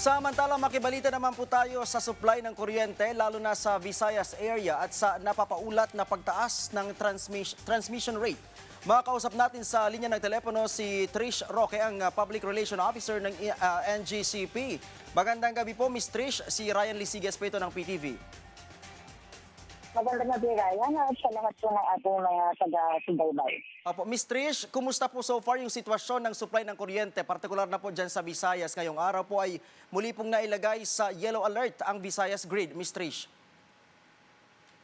Samantala, makibalita naman po tayo sa supply ng kuryente lalo na sa Visayas area at sa napapaulat na pagtaas ng transmission rate. Makakausap natin sa linya ng telepono si Trish Roque, ang Public Relation Officer ng NGCP. Magandang gabi po, Ms. Trish. Si Ryan Lisigas po ito ng PTV. Magandang gabi, Ryan, at sa lahat po ng ating mga taga-subaybay. Opo, Ms. Trish, kumusta po so far yung sitwasyon ng supply ng kuryente, partikular na po dyan sa Visayas? Ngayong araw po ay muli pong nailagay sa yellow alert ang Visayas Grid, Ms. Trish.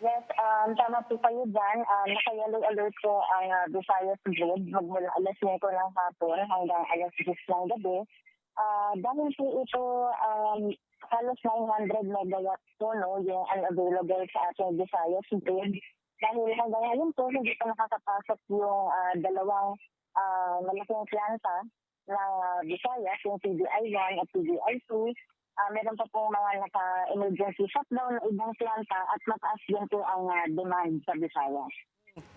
Yes, tama po kayo dyan. Naka-yellow alert po ang Visayas Grid magmula alas 5 ng hapon hanggang alas 10 ng gabi. Dahil po ito halos 900 megawatts po yung unavailable sa ating Visayas Grid. Dahil hanggang ngayon po hindi pa nakakapasok yung dalawang malaking planta ng Visayas, yung PDI-1 at PDI-2. Meron pa po mga naka-emergency shutdown ng ibang planta at mataas din po ang demand sa Visayas.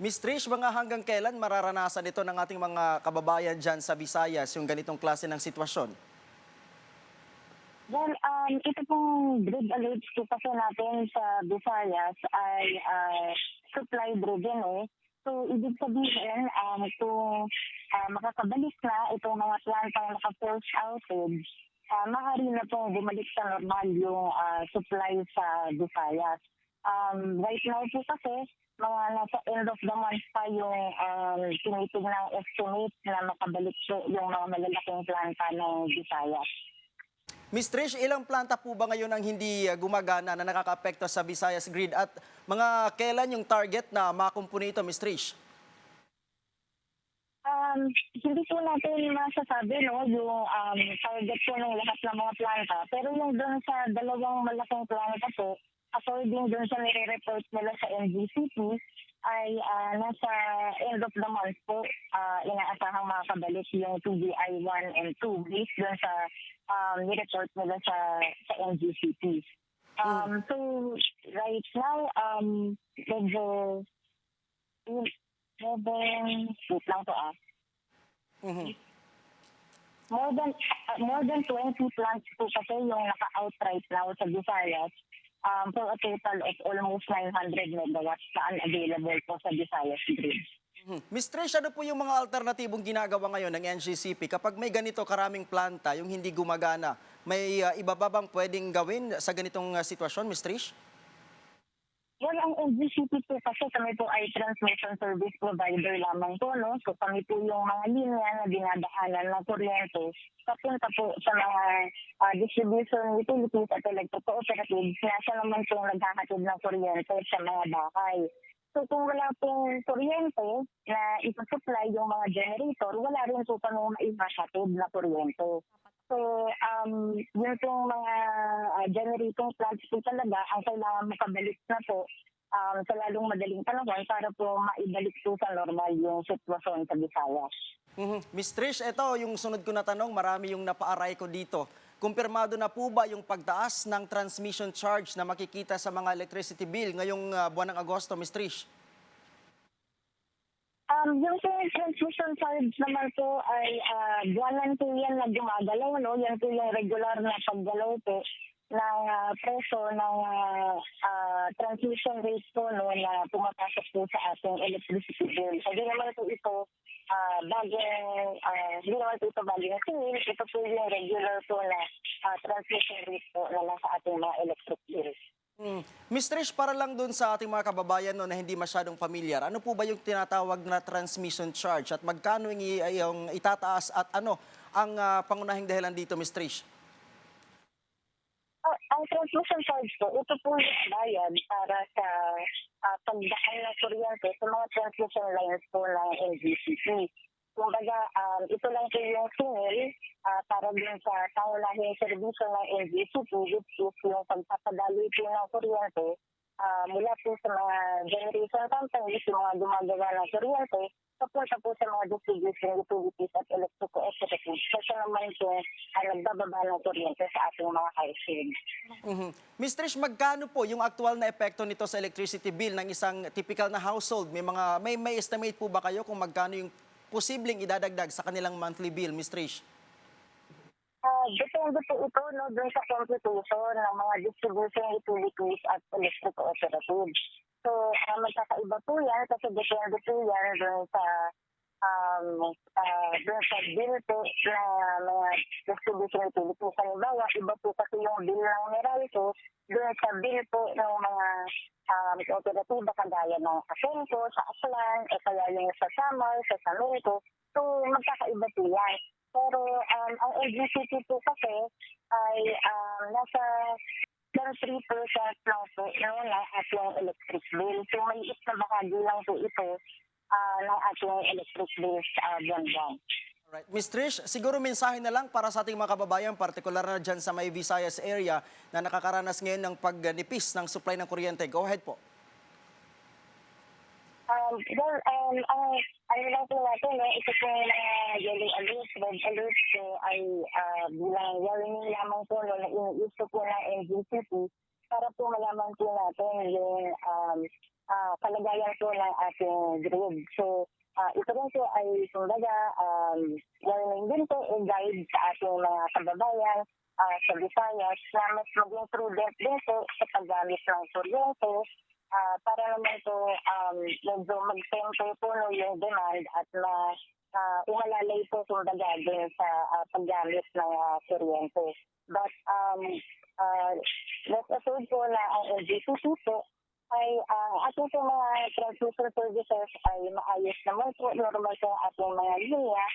Ms. Trish, mga hanggang kailan mararanasan ito ng ating mga kababayan dyan sa Visayas, yung ganitong klase ng sitwasyon? Well, ito pong grid alerts po kasi natin sa Visayas ay supply driven So, ibig sabihin, kung makakabalik na itong mga plantang naka-force outage, maaari na pong bumalik sa normal yung supply sa Visayas. Right now po kasi, mga nasa end of the month pa yung tinitignan estimate na makabalik po yung mga malalaking planta ng Visayas. Ms. Trish, ilang planta po ba ngayon ang hindi gumagana na nakaka-apekto sa Visayas Grid at mga kailan yung target na makumpuni ito, Ms. Trish? Hindi po natin masasabi yung target po ng lahat ng mga planta. Pero yung doon sa dalawang malaking planta po, according doon sa nire-report nila sa NGCP, ay nasa end of the month po inaasahang makakabalik yung PDI 1 and 2 based doon sa nire-report nila sa NGCP. So right now, medyo wait lang po More than 20 plants po kasi yung naka-outright now sa Visayas for a total of almost 900 megawatts na unavailable po sa Visayas Grid. Ms. Trish, ano po yung mga alternatibong ginagawa ngayon ng NGCP kapag may ganito karaming planta, yung hindi gumagana? May iba ba bang pwedeng gawin sa ganitong sitwasyon, Ms. Trish? Well, ang NGCP po kasi kami po ay transmission service provider lamang po, no? So kami po yung mga linya na dinadaanan ng kuryente papunta po sa mga distribution utilities at electric cooperatives na siya naman po naghahatid ng kuryente sa mga bahay. So kung wala pong kuryente na ipasupply yung mga generator, wala rin po kami maihatid na kuryente. So, yun pong mga generating plants po talaga ang kailangan makabalik na po sa lalong madaling panahon para po maibalik po sa normal yung sitwasyon sa Visayas. Ms. Trish, ito yung sunod ko na tanong, marami yung napaaray ko dito. Kumpirmado na po ba yung pagtaas ng transmission charge na makikita sa mga electricity bill ngayong buwan ng Agosto, Ms. Trish? Yung transmission charge naman po ay buwanan po yan na gumagalaw, no? Yan po yung regular na paggalaw po ng presyo ng transmission rate po, no, na pumapasok po sa ating electricity bill. Hindi naman po ito bagong singil. Ito po yung regular po na transmission rate po na nasa ating mga electric bills. Ms. Trish, para lang dun sa ating mga kababayan na hindi masyadong pamilyar, ano po ba yung tinatawag na transmission charge at magkano yung itataas at ano ang pangunahing dahilan dito, Ms. Trish? Ang transmission charge po, ito po yung bayad para sa pagdaan ng kuryente sa mga transmission lines po ng NGCP. Kumbaga, ito lang po yung singil para din sa pangunahing serbisyo ng NGCP, which is yung pagpapadali po ng kuryente mula po sa mga generation companies, yung mga gumagawa ng kuryente, papunta po sa mga distribution utilities at electric cooperatives. Kasi naman po nagbababa ng kuryente sa ating mga households. Ms. Trish, magkano po yung aktual na epekto nito sa electricity bill ng isang typical na household? May estimate po ba kayo kung magkano yung posibleng idadagdag sa kanilang monthly bill, Ms. Trish? Depende po ito doon sa computation ng mga distribution utilities at electric cooperatives. So, magkakaiba po yan kasi depende po yan doon sa bill po ng mga distribution utilities. Halimbawa, iba po kasi yung bill ng Meralco doon sa bill po ng mga kooperatiba kagaya ng Asenco, sa Aklan, o kaya yung sa Samar, sa Saminco. So, magkakaiba po yan. Pero ang LGCT po kasi ay nasa 3% lang po ng ating electric bill. So, maliit na bahagi lang po ito ng ating electric bill sa buwan-buwan. Alright. Ms. Trish, siguro mensahe na lang para sa ating mga kababayan, partikular na dyan sa may Visayas area na nakakaranas ngayon ng pagganipis ng supply ng kuryente. Go ahead po. Ano lang po natin, ito po yung mga yellow alert, red alert po ay bilang warning lamang po na iniisip po ng NGCP para po malaman po natin yung kalagayan po ng ating grid. So, ito rin po ay kumbaga warning din po o guide sa ating mga kababayan sa Visayas na mas maging prudent din po sa paggamit ng kuryente para naman po medyo mag-temper po yung demand at umalalay po kumbaga din sa paggamit ng kuryente. But let's assume po na ang LGCP po ay ating po mga transmission services ay maayos naman po, normal po ang ating mga linya.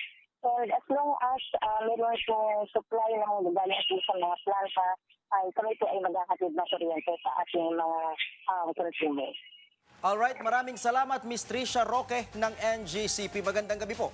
And as long as meron po supply ng galing po sa mga planta, ay kami po ay magkakatid na kuryente sa ating mga consumers. Alright, maraming salamat Ms. Trisha Roque ng NGCP. Magandang gabi po.